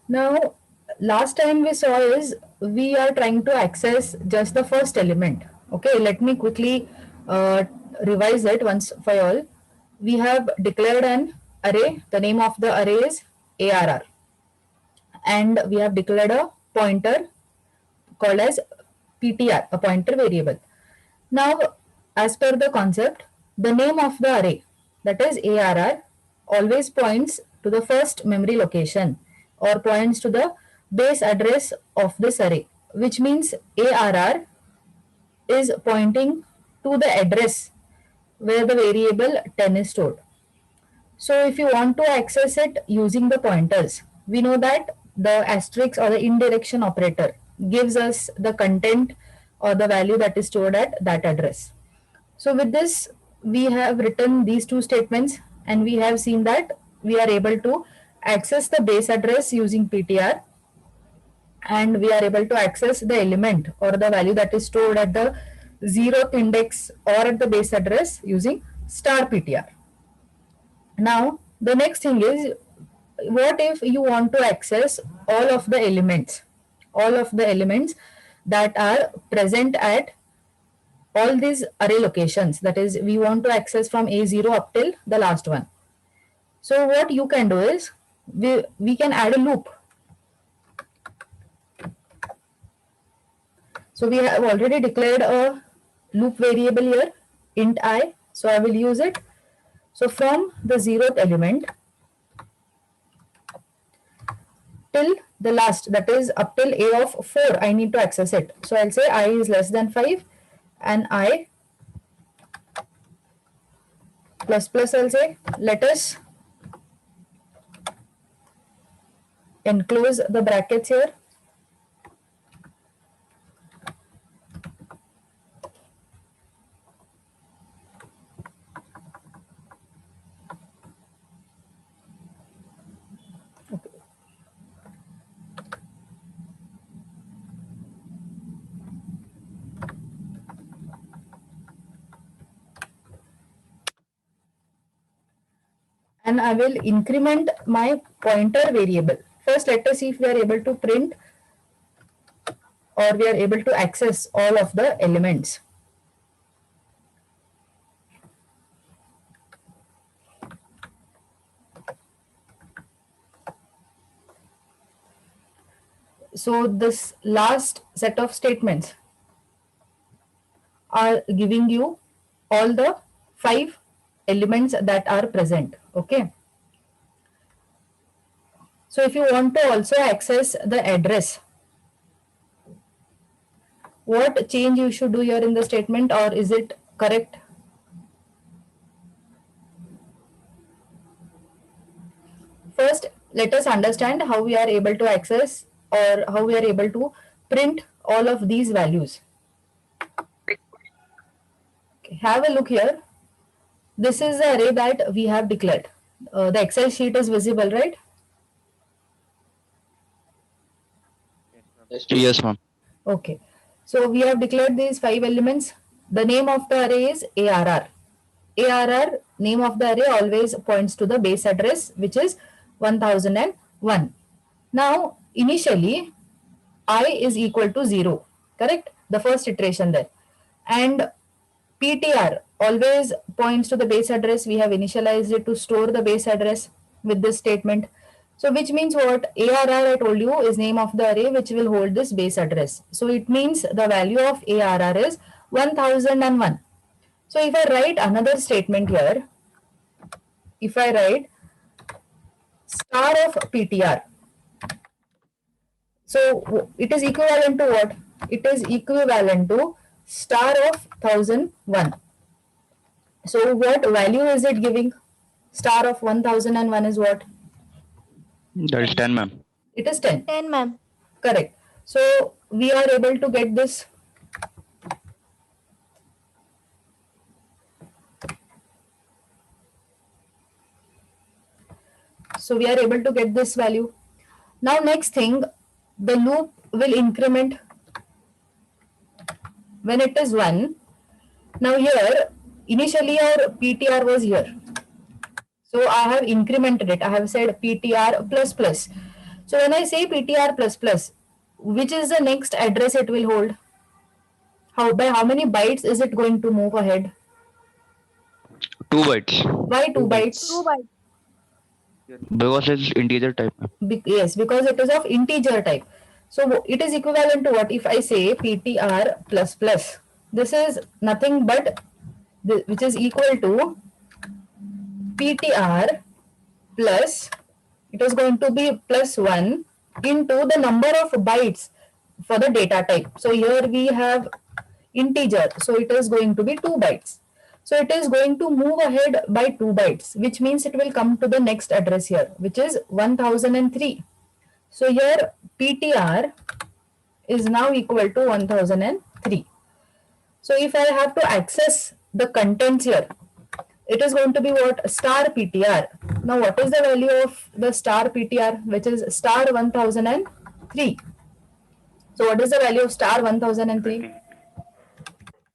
Now, last time we saw is we are trying to access just the first element. Okay, let me quickly revise it once for all. We have declared an array. The name of the array is ARR, and we have declared a pointer called as PTR, a pointer variable. Now, as per the concept, the name of the array, that is ARR, always points to the first memory location or points to the base address of this array, which means ARR is pointing to the address where the variable 10 is stored. So if you want to access it using the pointers, we know that the asterisk or the indirection operator gives us the content or the value that is stored at that address. So with this, we have written these two statements and we have seen that we are able to access the base address using PTR, and we are able to access the element or the value that is stored at the 0th index or at the base address using star PTR. Now, the next thing is, what if you want to access all of the elements that are present at all these array locations, that is, we want to access from A0 up till the last one. So what you can do is, we can add a loop. So we have already declared a loop variable here, int I. So I will use it. So from the 0th element till the last, that is up till a of 4, I need to access it. So I'll say I is less than 5 and I plus plus, I'll say let us enclose the brackets here. And I will increment my pointer variable. First, let us see if we are able to print or we are able to access all of the elements. So this last set of statements are giving you all the 5 elements that are present. Okay. So if you want to also access the address, what change you should do here in the statement, or is it correct? First, let us understand how we are able to access or how we are able to print all of these values. Okay, have a look here. This is the array that we have declared. The Excel sheet is visible, right? Yes, ma'am. Okay. So we have declared these 5 elements. The name of the array is ARR. ARR, name of the array, always points to the base address, which is 1001. Now, initially, I is equal to 0, correct? The first iteration there. And PTR always points to the base address. We have initialized it to store the base address with this statement. So which means what? ARR, I told you, is name of the array which will hold this base address. So it means the value of ARR is 1001. So if I write another statement here, if I write star of PTR, so it is equivalent to what? It is equivalent to star of 1001. So what value is it giving? Star of 1001 is what? That is 10, ma'am. It is 10. 10, ma'am. Correct. So we are able to get this. So we are able to get this value. Now next thing, the loop will increment when it is 1. Now here, initially our PTR was here. So I have incremented it. I have said PTR plus plus. So when I say PTR plus plus, which is the next address it will hold? By how many bytes is it going to move ahead? 2 bytes. Why 2 bytes? 2 bytes. Because it's integer type, ma'am. Yes, because it is of integer type. So it is equivalent to what? If I say PTR plus plus, this is nothing but which is equal to PTR plus, it is going to be plus 1 into the number of bytes for the data type. So here we have integer, so it is going to be 2 bytes. So it is going to move ahead by 2 bytes, which means it will come to the next address here, which is 1003. So here PTR is now equal to 1003. So if I have to access the contents here, it is going to be what? Star PTR. Now what is the value of the star PTR, which is star 1003? So what is the value of star 1003?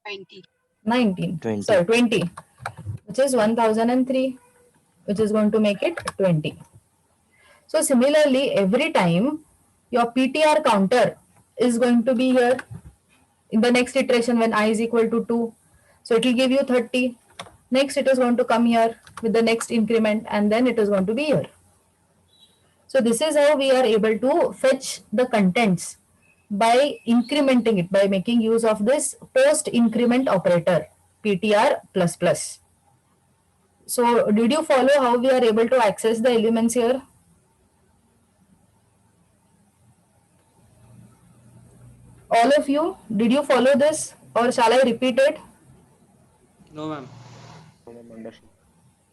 20. 19. 20. Sorry, 20, which is 1003, which is going to make it 20. So similarly, every time your PTR counter is going to be here in the next iteration when I is equal to 2. So it will give you 30. Next it is going to come here with the next increment, and then it is going to be here. So this is how we are able to fetch the contents by incrementing it, by making use of this post increment operator PTR plus plus. So did you follow how we are able to access the elements here? All of you, did you follow this, or shall I repeat it? No, ma'am.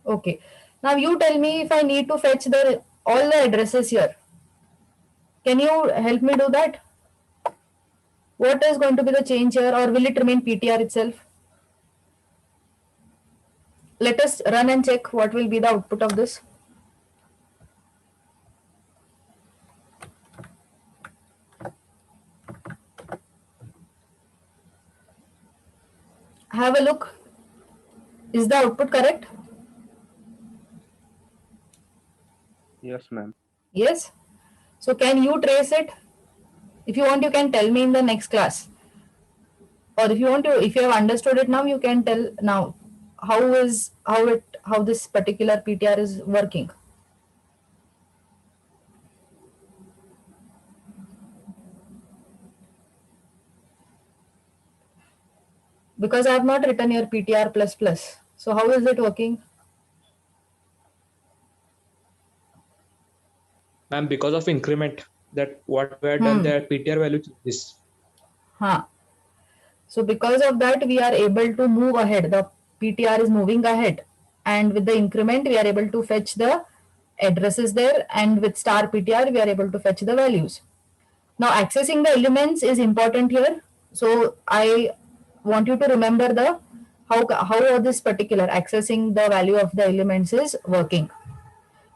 Okay. Now you tell me if I need to fetch all the addresses here. Can you help me do that? What is going to be the change here, or will it remain PTR itself? Let us run and check what will be the output of this. Have a look. Is the output correct? Yes, ma'am. Yes. So can you trace it? If you want, you can tell me in the next class. Or if you want to, if you have understood it now, you can tell now how this particular PTR is working. Because I have not written your PTR plus plus. So how is it working? Ma'am, because of increment, that what we had done, that PTR value is. So because of that, we are able to move ahead. The PTR is moving ahead. And with the increment, we are able to fetch the addresses there. And with star PTR, we are able to fetch the values. Now, accessing the elements is important here. So I want you to remember how this particular accessing the value of the elements is working.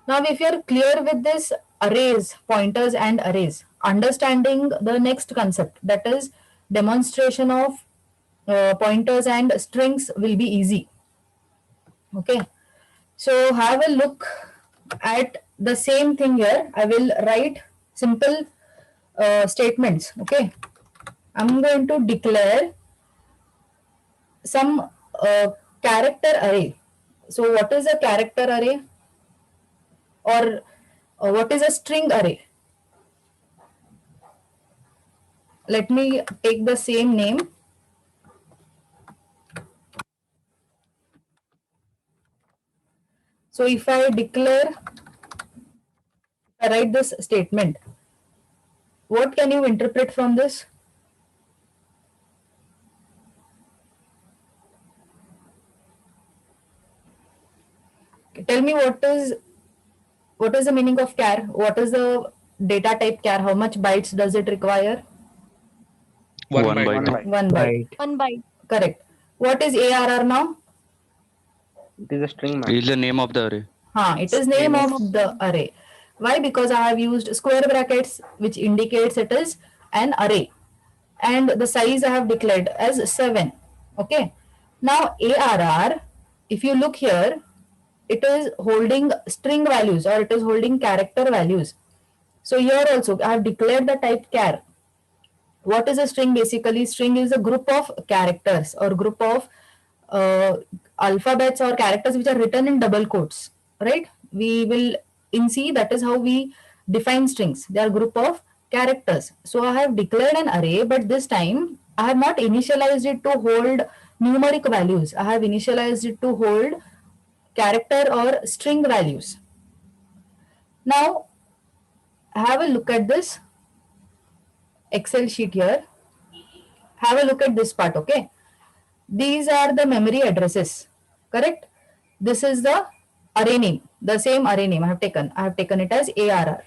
Now, if you are clear with this arrays, pointers and arrays, understanding the next concept, that is demonstration of pointers and strings, will be easy. Okay. So have a look at the same thing here. I will write simple statements. Okay. I'm going to declare some character array. So what is a character array? Or what is a string array? Let me take the same name. So if I write this statement, what can you interpret from this? Tell me what is the meaning of char? What is the data type char? How much bytes does it require? 1 One byte. byte. 1 byte. 1 byte. Correct. What is ARR now? It is a string, ma'am. Is the name of the array. It is name of the array. Why? Because I have used square brackets, which indicates it is an array. And the size I have declared as 7. Okay. Now ARR, if you look here, it is holding string values, or it is holding character values. So here also I have declared the type char. What is a string? Basically, string is a group of characters or group of uh, alphabets or characters which are written in double quotes, right? We will in C, that is how we define strings. They are group of characters. So I have declared an array, but this time I have not initialized it to hold numeric values. I have initialized it to hold character or string values. Now have a look at this Excel sheet here. Have a look at this part, okay? These are the memory addresses, correct? This is the array name, the same array name I have taken. I have taken it as ARR.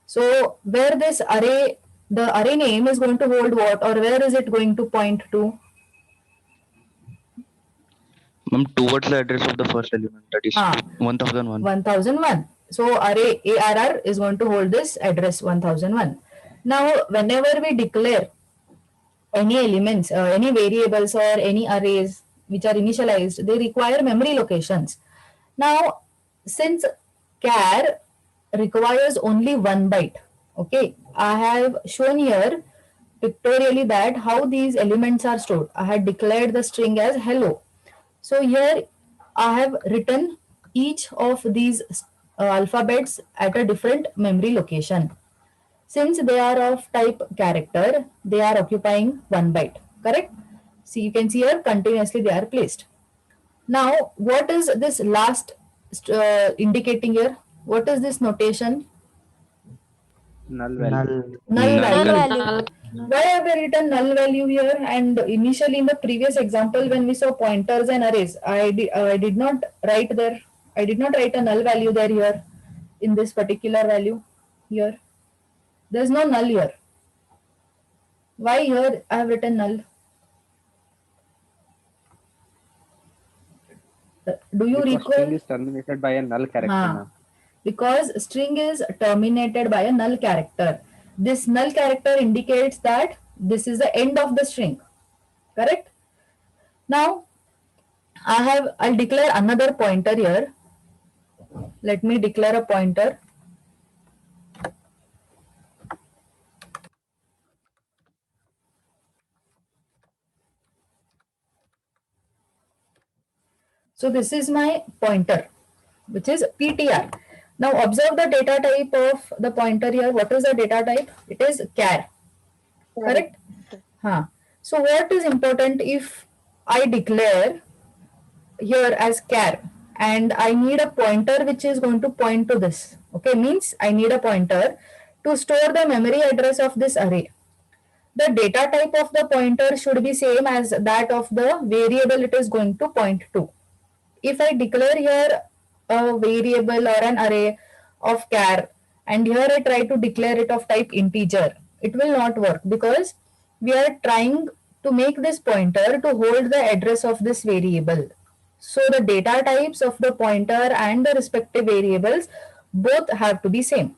So where this array, the array name is going to hold what, or where is it going to point to? Ma'am, towards the address of the first element, that is Ah. 1001. 1001. So array ARR is going to hold this address 1001. Now, whenever we declare any elements, any variables or any arrays which are initialized, they require memory locations. Now, since char requires only 1 byte, okay, I have shown here pictorially that how these elements are stored. I had declared the string as hello. So here I have written each of these alphabets at a different memory location. Since they are of type character, they are occupying 1 byte, correct? See, you can see here continuously they are placed. Now, what is this last indicating here? What is this notation? Null value. Null value. Null. Why have we written null value here? And initially in the previous example, when we saw pointers and arrays, I did not write there. I did not write a null value there here in this particular value here. There's no null here. Why here I have written null? Do you Because recall? string is terminated by a null character. Haan. Ma'am. Because string is terminated by a null character. This null character indicates that this is the end of the string. Correct? Now, I'll declare another pointer here. Let me declare a pointer. So this is my pointer, which is PTR. Now observe the data type of the pointer here. What is the data type? It is char. Correct? Huh. So what is important if I declare here as char and I need a pointer which is going to point to this. Okay, means I need a pointer to store the memory address of this array. The data type of the pointer should be same as that of the variable it is going to point to. If I declare here a variable or an array of char and here I try to declare it of type integer, it will not work because we are trying to make this pointer to hold the address of this variable. So the data types of the pointer and the respective variables both have to be same.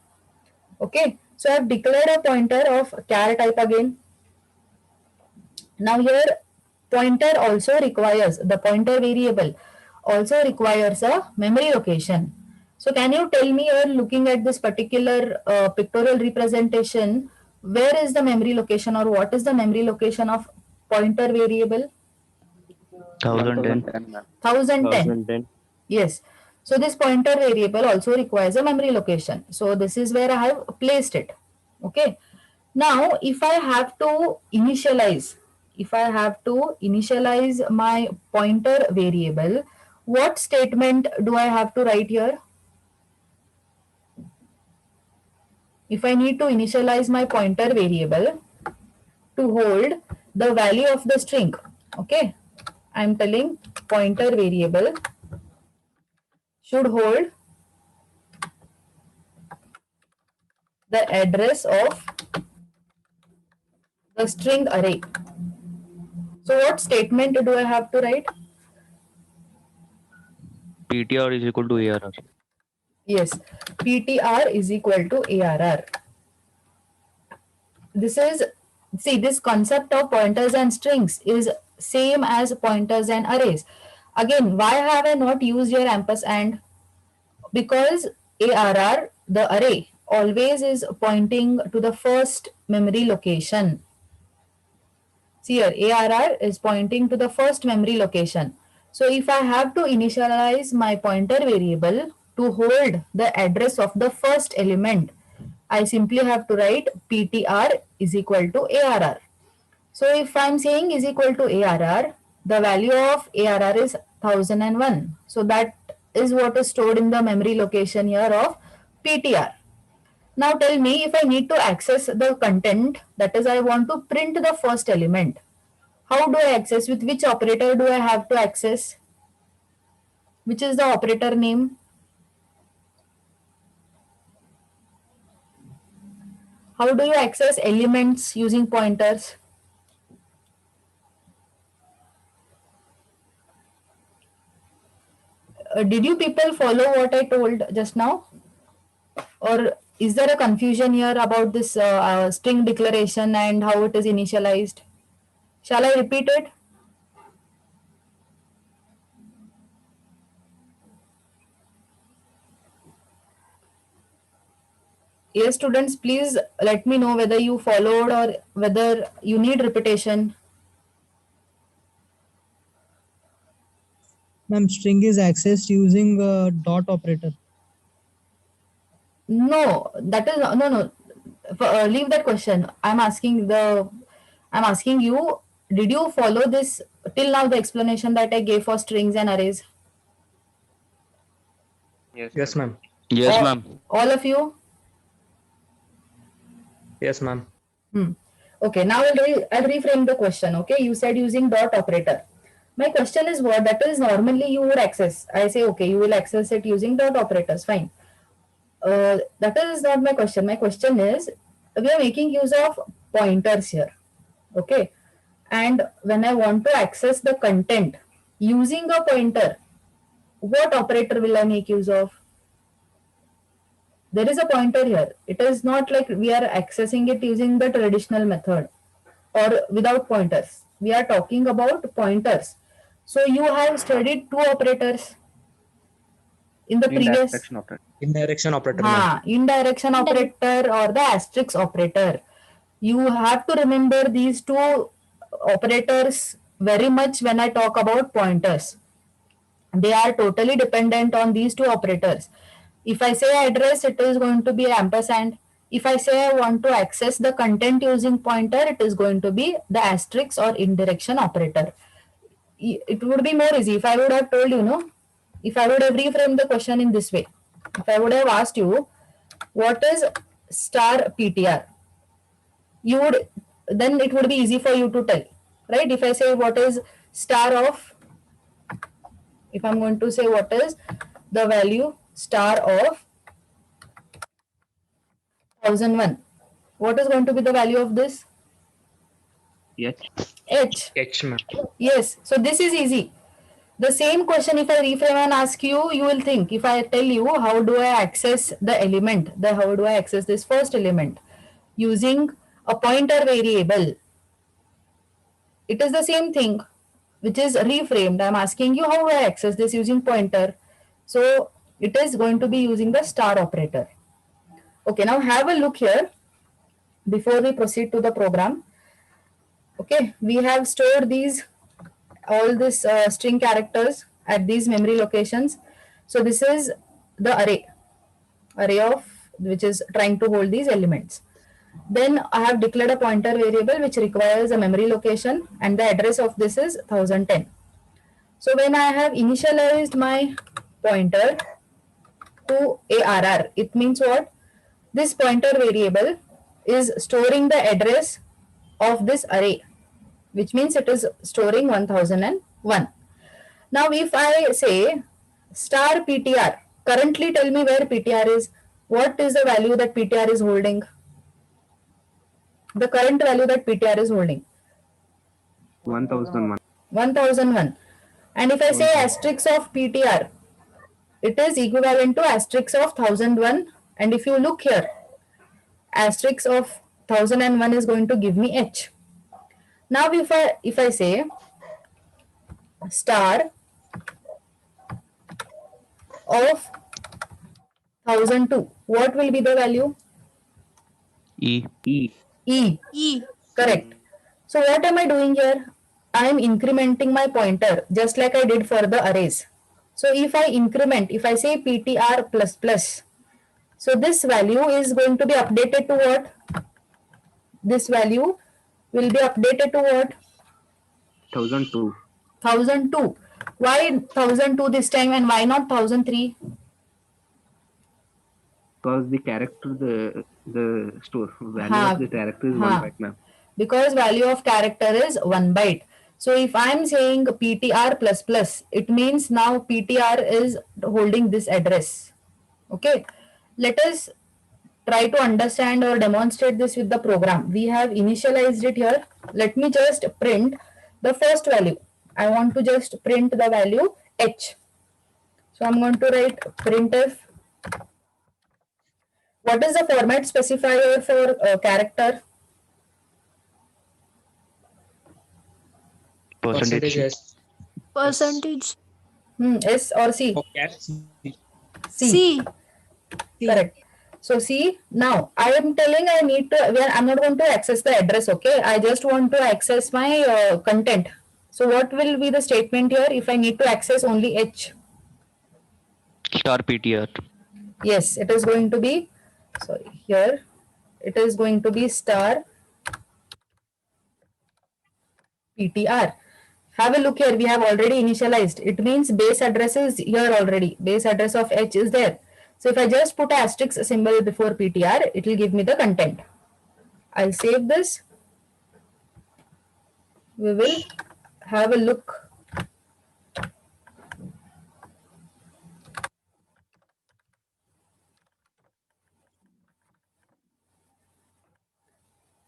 Okay, so I have declared a pointer of char type again. Now here pointer also requires, the pointer variable also requires a memory location. So can you tell me, you're looking at this particular pictorial representation, where is the memory location or what is the memory location of pointer variable? 1010. 1010, ma'am. 1010. Yes. So this pointer variable also requires a memory location. So this is where I have placed it. Okay. Now, if I have to initialize my pointer variable, what statement do I have to write here? If I need to initialize my pointer variable to hold the value of the string, okay, I'm telling pointer variable should hold the address of the string array. So what statement do I have to write? PTR is equal to ARR. Yes, PTR is equal to ARR. This is, see, this concept of pointers and strings is same as pointers and arrays. Again, why have I not used here ampersand? Because ARR, the array always is pointing to the first memory location. See here, ARR is pointing to the first memory location. So if I have to initialize my pointer variable to hold the address of the first element, I simply have to write ptr is equal to ARR. So if I'm saying is equal to ARR, the value of ARR is 1001. So that is what is stored in the memory location here of PTR. Now tell me, if I need to access the content, that is I want to print the first element. How do I access? With which operator do I have to access? Which is the operator name? How do you access elements using pointers? Did you people follow what I told just now? Or is there a confusion here about this string declaration and how it is initialized? Shall I repeat it? Yes, students, please let me know whether you followed or whether you need repetition. Ma'am, string is accessed using dot operator. No, that is no. Leave that question. I'm asking you. Did you follow this till now? The explanation that I gave for strings and arrays. Yes, ma'am. Yes, all, ma'am. all of you. Yes, ma'am. Okay. Now I'll reframe the question. Okay. You said using dot operator. My question is what that is normally you would access. I say okay, you will access it using dot operators. Fine. That is not my question. My question is, we are making use of pointers here. Okay. And when I want to access the content using a pointer, what operator will I make use of? There is a pointer here. It is not like we are accessing it using the traditional method or without pointers. We are talking about pointers. So you have studied two operators in the previous. Indirection operator. Indirection operator, ma'am. Indirection operator or the asterisk operator. You have to remember these two operators very much when I talk about pointers. They are totally dependent on these two operators. If I say address, it is going to be ampersand. If I say I want to access the content using pointer, it is going to be the asterisk or indirection operator. It would be more easy if I would have told you, if I would have reframed the question in this way. If I would have asked you, what is star PTR? Then it would be easy for you to tell, right? If I say what is star of, if I'm going to say what is the value star of 1001, what is going to be the value of this? H. H, ma'am. Yes, so this is easy. The same question if I reframe and ask you, you will think, if I tell you how do I access the element, how do I access this first element using a pointer variable, it is the same thing which is reframed. I'm asking you how do I access this using pointer. So it is going to be using the star operator. Okay, now have a look here before we proceed to the program. Okay, we have stored all these string characters at these memory locations. So this is the array of which is trying to hold these elements. Then I have declared a pointer variable which requires a memory location and the address of this is 1010. So when I have initialized my pointer to ARR, it means what? This pointer variable is storing the address of this array, which means it is storing 1001. Now if I say star PTR, currently tell me where PTR is. What is the value that PTR is holding? The current value that PTR is holding? 1001. 1001. And if I say asterisk of PTR, it is equivalent to asterisk of 1001. And if you look here, asterisk of 1001 is going to give me H. Now if I say star of 1002. What will be the value? E. E. E. E. Correct. So what am I doing here? I am incrementing my pointer just like I did for the arrays. So if I increment, if I say PTR plus plus, so this value is going to be updated to what? This value will be updated to what? 1002. 1002. Why 1002 this time and why not 1003? Because the character, the store value Ha, of the character is ha. 1 byte, ma'am. Because value of character is 1 byte. So if I am saying PTR plus plus, it means now PTR is holding this address. Okay. Let us try to understand or demonstrate this with the program. We have initialized it here. Let me just print the first value. I want to just print the value h. So I'm going to write printf. What is the format specifier for character? Percentage. S. Percentage. S or C? Okay. C. Correct. So see, now I am telling I need to, I'm not going to access the address, okay? I just want to access my content. So what will be the statement here if I need to access only H? Star PTR. Yes, it is going to be, sorry, here, it is going to be star PTR. Have a look here, we have already initialized. It means base address is here already. Base address of H is there. So if I just put an asterisk symbol before PTR, it will give me the content. I'll save this. We will have a look.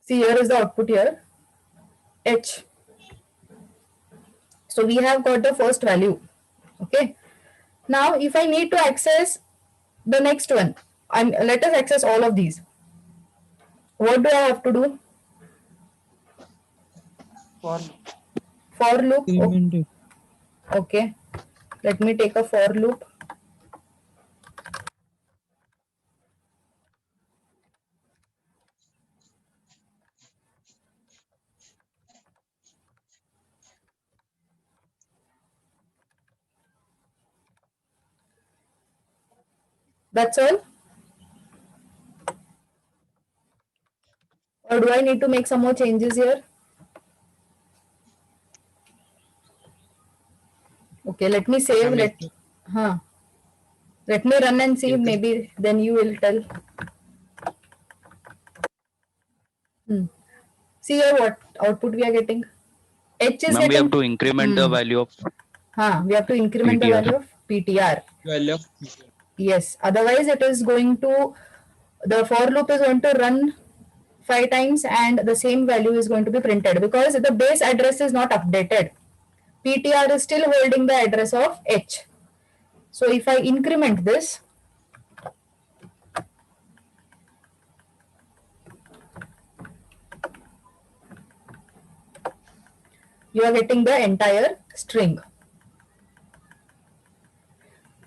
See, here is the output here, H. So we have got the first value. Okay. Now, if I need to access the next one, let us access all of these. What do I have to do? For loop. Increment it. Okay. Let me take a for loop. That's all. Or do I need to make some more changes here? Okay, let me save. Let me run and see. Maybe then you will tell. See here what output we are getting. H is Ma'am, we getting. have to increment the value of We have to increment the PTR. value of PTR. Value of Yes. Otherwise, it is going to, the for loop is going to run 5 times and the same value is going to be printed because the base address is not updated. PTR is still holding the address of H. So if I increment this, you are getting the entire string.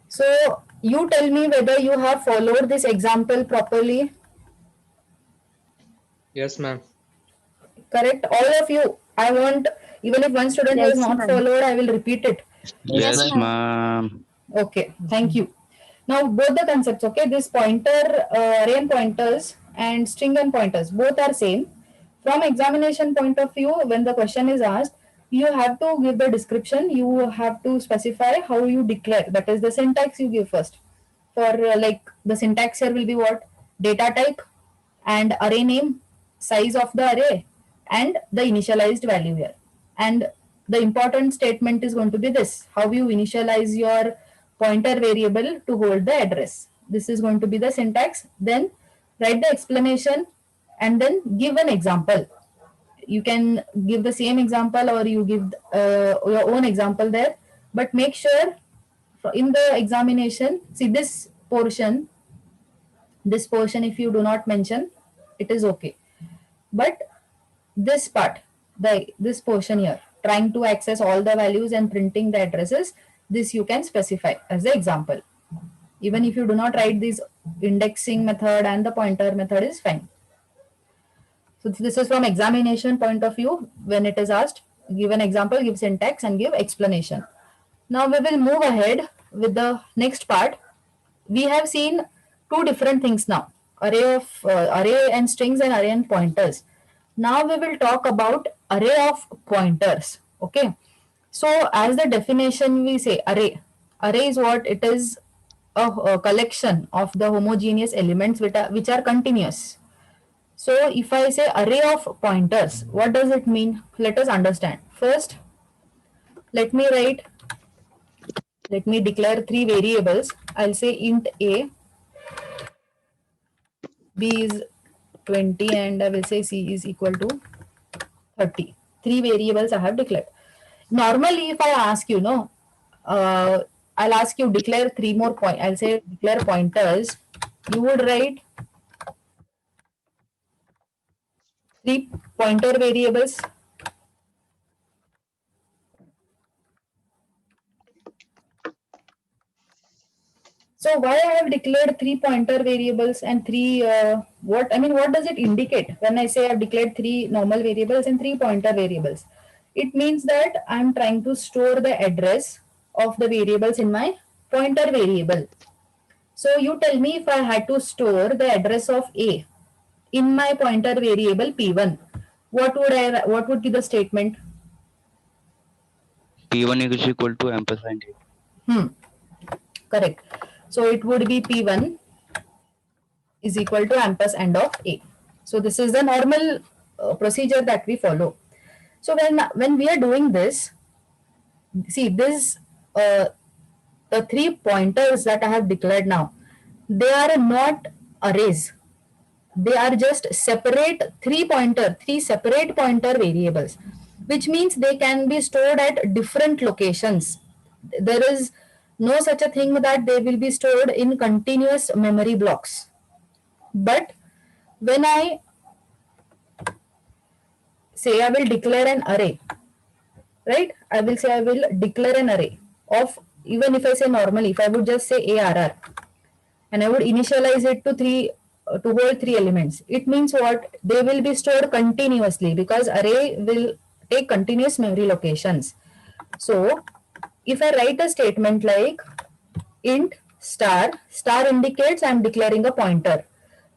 So you tell me whether you have followed this example properly. yes, ma'am. Correct? All of you. I want, even if one student has not followed, I will repeat it. yes, ma'am. Okay, thank you. Now both the concepts, okay, this pointer, array and pointers and string and pointers, both are same. From examination point of view, when the question is asked, you have to give the description, you have to specify how you declare, that is the syntax you give first. For like the syntax here will be what? Data type and array name, size of the array and the initialized value here. And the important statement is going to be this, how you initialize your pointer variable to hold the address. This is going to be the syntax. Then write the explanation and then give an example. You can give the same example or you give your own example there, but make sure in the examination, see this portion, if you do not mention, it is okay. But this part, this portion here, trying to access all the values and printing the addresses, this you can specify as the example. Even if you do not write this indexing method and the pointer method is fine. So this is from examination point of view. When it is asked, give an example, give syntax and give explanation. Now we will move ahead with the next part. We have seen two different things now, array and strings and array and pointers. Now we will talk about array of pointers. Okay. So as the definition we say array is what it is, a collection of the homogeneous elements which are continuous. So if I say array of pointers, what does it mean? Let us understand. First, let me declare three variables. I'll say int a, b is 20, and I will say c is equal to 30. Three variables I have declared. Normally, if I ask you, I'll ask you declare three more point. I'll say declare pointers. You would write three pointer variables. So why I have declared three pointer variables and three, what does it indicate when I say I've declared three normal variables and three pointer variables? It means that I'm trying to store the address of the variables in my pointer variable. So you tell me, if I had to store the address of A in my pointer variable P1, what would be the statement? P1 is equal to ampersand A. Correct. So it would be P1 is equal to ampersand of A. So this is the normal procedure that we follow. So when we are doing this, see this, the three pointers that I have declared now, they are not arrays. They are just three separate pointer variables, which means they can be stored at different locations. There is no such a thing that they will be stored in continuous memory blocks. But when I say I will declare an array, right? I will say I will declare an array of, even if I say normally, if I would just say ARR and I would initialize it to hold three elements, it means what? They will be stored continuously because array will take continuous memory locations. So if I write a statement like int star indicates I'm declaring a pointer.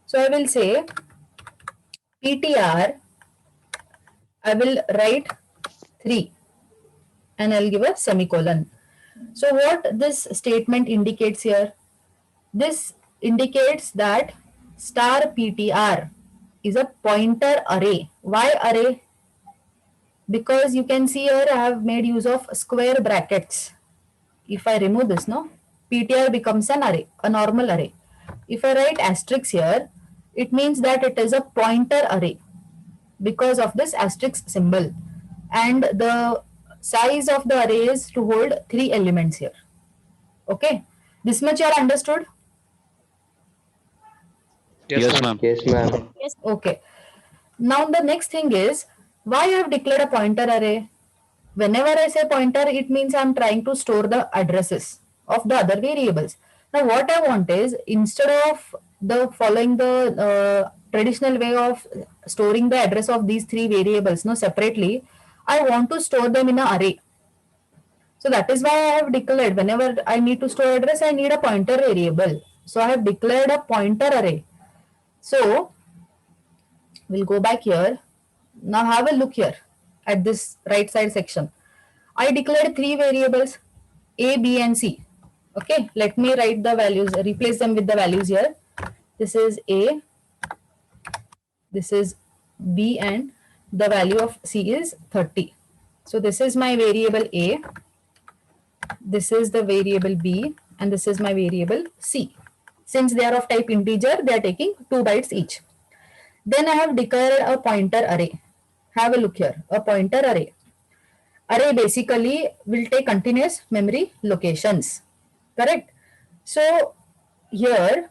So I will say ptr, I will write 3 and I'll give a semicolon. So what this statement indicates here? This indicates that star ptr is a pointer array. Why array? Because you can see here I have made use of square brackets. If I remove this, ptr becomes an array, a normal array. If I write asterisk here, it means that it is a pointer array because of this asterisk symbol. And the size of the array is to hold three elements here. Okay, this much you are understood? Yes, ma'am. Yes, ma'am. Okay. Now the next thing is, why I have declared a pointer array? Whenever I say pointer, it means I'm trying to store the addresses of the other variables. Now what I want is, instead of following the traditional way of storing the address of these three variables separately, I want to store them in an array. So that is why I have declared, whenever I need to store address, I need a pointer variable. So I have declared a pointer array. So we'll go back here. Now have a look here at this right side section. I declared three variables, A, B and C. Okay, let me write the values, replace them with the values here. This is A, this is B, and the value of C is 30. So this is my variable A, this is the variable B, and this is my variable C. Since they are of type integer, they are taking 2 bytes each. Then I have declared a pointer array. Have a look here, a pointer array. Array basically will take continuous memory locations, correct? So here,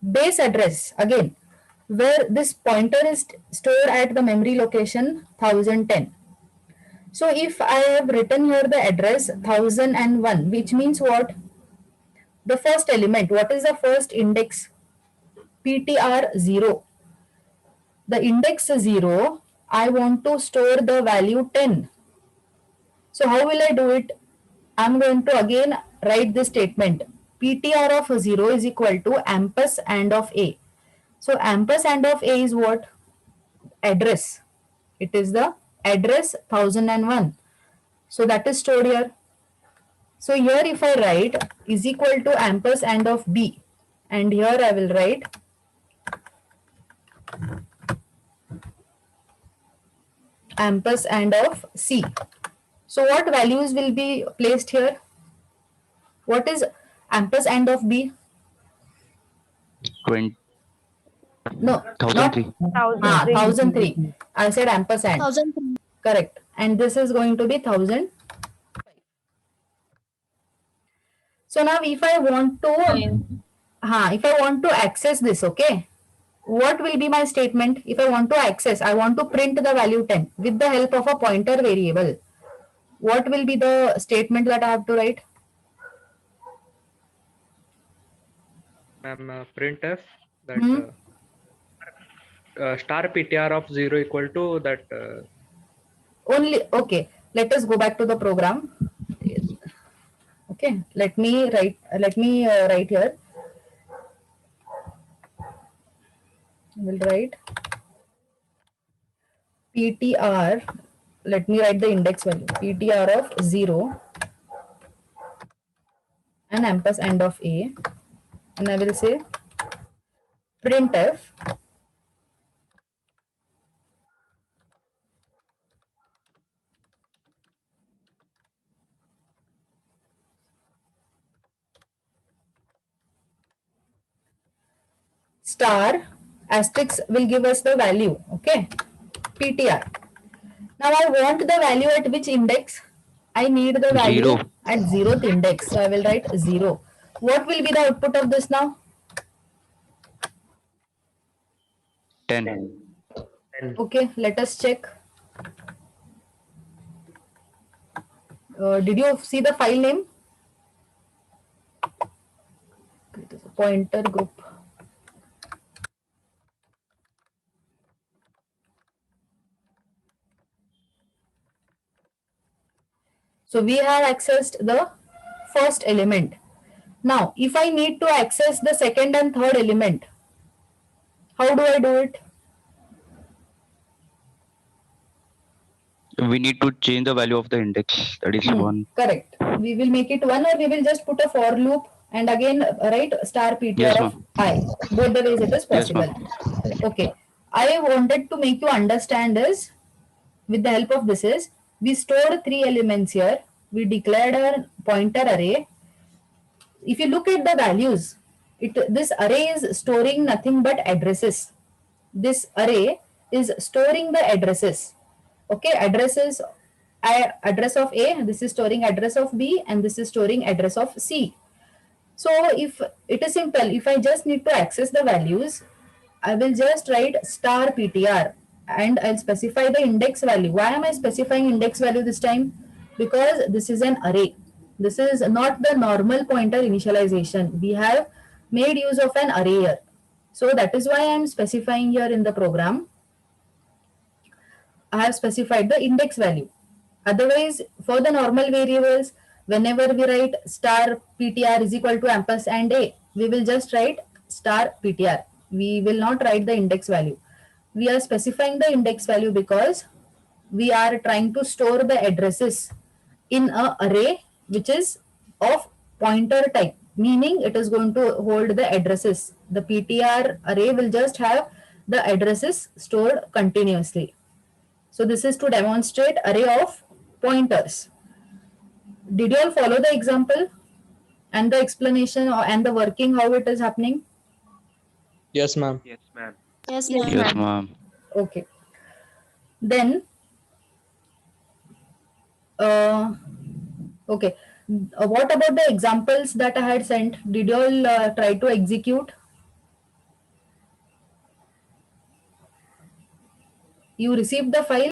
base address, again, where this pointer is stored at the memory location 1010. So if I have written here the address 1001, which means what? The first element, what is the first index? PTR 0. The index 0, I want to store the value 10. So how will I do it? I'm going to again write this statement. PTR of 0 is equal to ampersand of A. So ampersand of A is what? Address. It is the address 1001. So that is stored here. So here if I write is equal to ampersand of B, and here I will write ampersand of C. So what values will be placed here? What is ampersand of B? 20, No, not 1003. 1003. I said ampersand. 1003. Correct. And this is going to be 1000. So now if I want to access this, okay, what will be my statement? If I want to access, I want to print the value 10 with the help of a pointer variable. What will be the statement that I have to write? Ma'am, printf that star PTR of 0 equal to that. Only, okay, let us go back to the program. Okay, let me write here. I will write PTR. Let me write the index value. PTR of 0 and ampersand of A, and I will say printf star asterisk will give us the value, okay, PTR. Now I want the value at which index? I need the value 0. at 0th index. So I will write 0. What will be the output of this now? 10. Okay, let us check. Did you see the file name? It is a pointer group. So we have accessed the first element. Now, if I need to access the second and third element, how do I do it? We need to change the value of the index. That is 1. Correct. We will make it 1, or we will just put a for loop and again write star PTR Yes, of I. Both the ways it is Yes, possible. Okay. I wanted to make you understand is, with the help of this is, we stored 3 elements here. We declared a pointer array. If you look at the values, this array is storing nothing but addresses. This array is storing the addresses. Okay, addresses, address of A, this is storing address of B, and this is storing address of C. So if it is simple, if I just need to access the values, I will just write star PTR and I'll specify the index value. Why am I specifying index value this time? Because this is an array. This is not the normal pointer initialization. We have made use of an array here. So that is why I am specifying here in the program. I have specified the index value. Otherwise, for the normal variables, whenever we write star PTR is equal to ampersand A, we will just write star PTR. We will not write the index value. We are specifying the index value because we are trying to store the addresses in an array which is of pointer type, meaning it is going to hold the addresses. The PTR array will just have the addresses stored continuously. So this is to demonstrate array of pointers. Did you all follow the example and the explanation and the working, how it is happening? Yes, ma'am. Yes, Yes, ma'am. ma'am. Okay. Then, okay. What about the examples that I had sent? Did you all try to execute? You received the file?